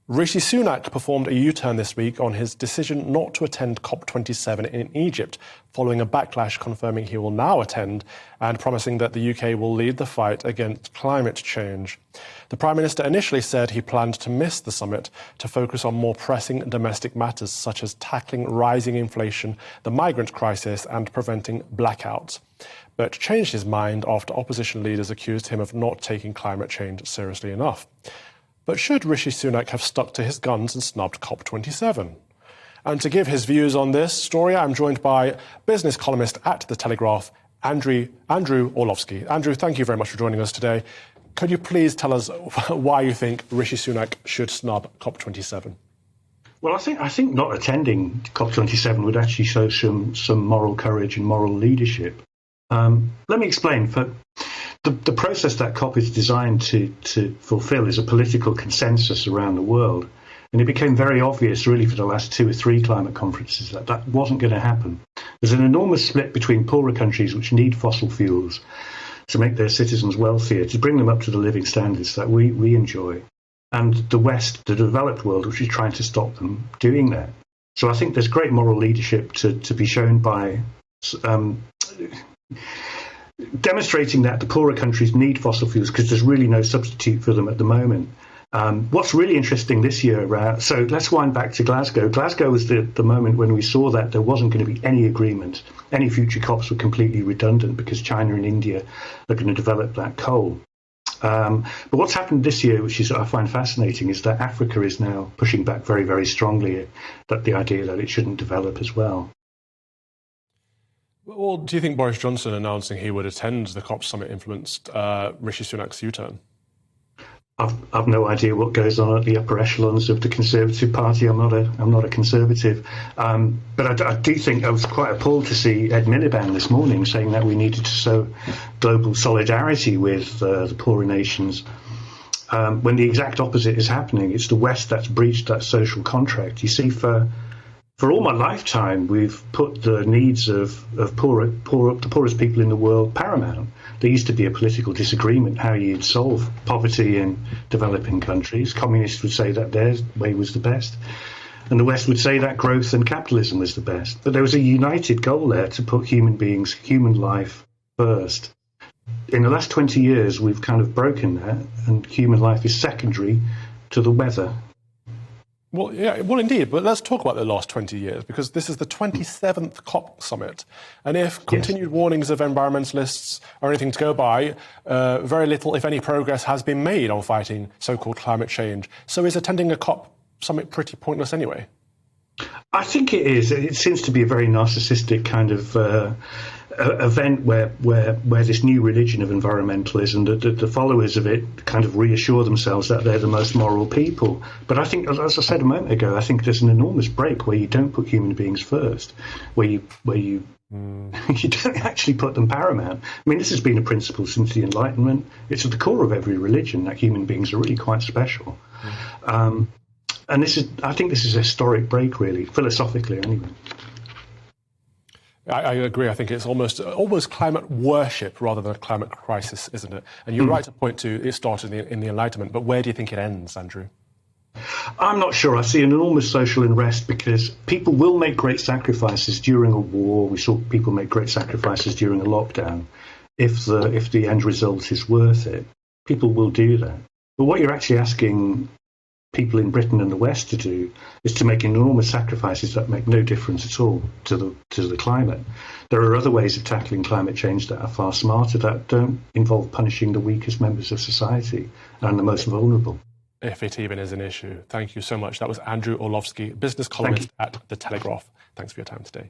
Rishi Sunak performed a U-turn this week on his decision not to attend COP-27 in Egypt, following a backlash confirming he will now attend and promising that the UK will lead the fight against climate change. The Prime Minister initially said he planned to miss the summit to focus on more pressing domestic matters such as tackling rising inflation, the migrant crisis and preventing blackouts, but changed his mind after opposition leaders accused him of not taking climate change seriously enough. But should Rishi Sunak have stuck to his guns and snubbed COP27? And to give his views on this story, I'm joined by business columnist at The Telegraph, Andrew Orloski. Andrew, thank you very much for joining us today. Could you please tell us why you think Rishi Sunak should snub COP27? Well, I think not attending COP27 would actually show some moral courage and moral leadership. Let me explain. The process that COP is designed to fulfill is a political consensus around the world. And it became very obvious, really, for the last 2 or 3 climate conferences that wasn't going to happen. There's an enormous split between poorer countries which need fossil fuels to make their citizens wealthier, to bring them up to the living standards that we enjoy, and the West, the developed world, which is trying to stop them doing that. So I think there's great moral leadership to be shown by demonstrating that the poorer countries need fossil fuels because there's really no substitute for them at the moment. What's really interesting this year, so let's wind back to Glasgow. Glasgow was the moment when we saw that there wasn't going to be any agreement. Any future COPs were completely redundant because China and India are going to develop that coal. But what's happened this year, which is I find fascinating, is that Africa is now pushing back very, very strongly at the idea that it shouldn't develop as well. Well, do you think Boris Johnson announcing he would attend the COP summit influenced Rishi Sunak's U-turn? I've no idea what goes on at the upper echelons of the Conservative Party. I'm not a Conservative, but I do think I was quite appalled to see Ed Miliband this morning saying that we needed to show global solidarity with the poorer nations, when the exact opposite is happening. It's the West that's breached that social contract. You see, for all my lifetime, we've put the needs of the poorest people in the world paramount. There used to be a political disagreement how you'd solve poverty in developing countries. Communists would say that their way was the best, and the West would say that growth and capitalism was the best. But there was a united goal there to put human beings, human life first. In the last 20 years, we've kind of broken that, and human life is secondary to the weather. Well, yeah, well, indeed. But let's talk about the last 20 years, because this is the 27th COP summit. And if continued warnings of environmentalists are anything to go by, very little, if any, progress has been made on fighting so-called climate change. So is attending a COP summit pretty pointless anyway? I think it is. It seems to be a very narcissistic kind of event where this new religion of environmentalism, the followers of it kind of reassure themselves that they're the most moral people. But I think, as I said a moment ago, I think there's an enormous break where you don't put human beings first, where you you don't actually put them paramount. I mean, this has been a principle since the Enlightenment. It's at the core of every religion that human beings are really quite special. And I think this is a historic break, really, philosophically anyway. I agree. I think it's almost climate worship rather than a climate crisis, isn't it? And you're right to point to it started in the Enlightenment, but where do you think it ends, Andrew? I'm not sure. I see an enormous social unrest because people will make great sacrifices during a war. We saw people make great sacrifices during a lockdown. If the end result is worth it, people will do that. But what you're actually asking people in Britain and the West to do is to make enormous sacrifices that make no difference at all to the climate. There are other ways of tackling climate change that are far smarter, that don't involve punishing the weakest members of society and the most vulnerable. If it even is an issue. Thank you so much. That was Andrew Orloski, business columnist at The Telegraph. Thanks for your time today.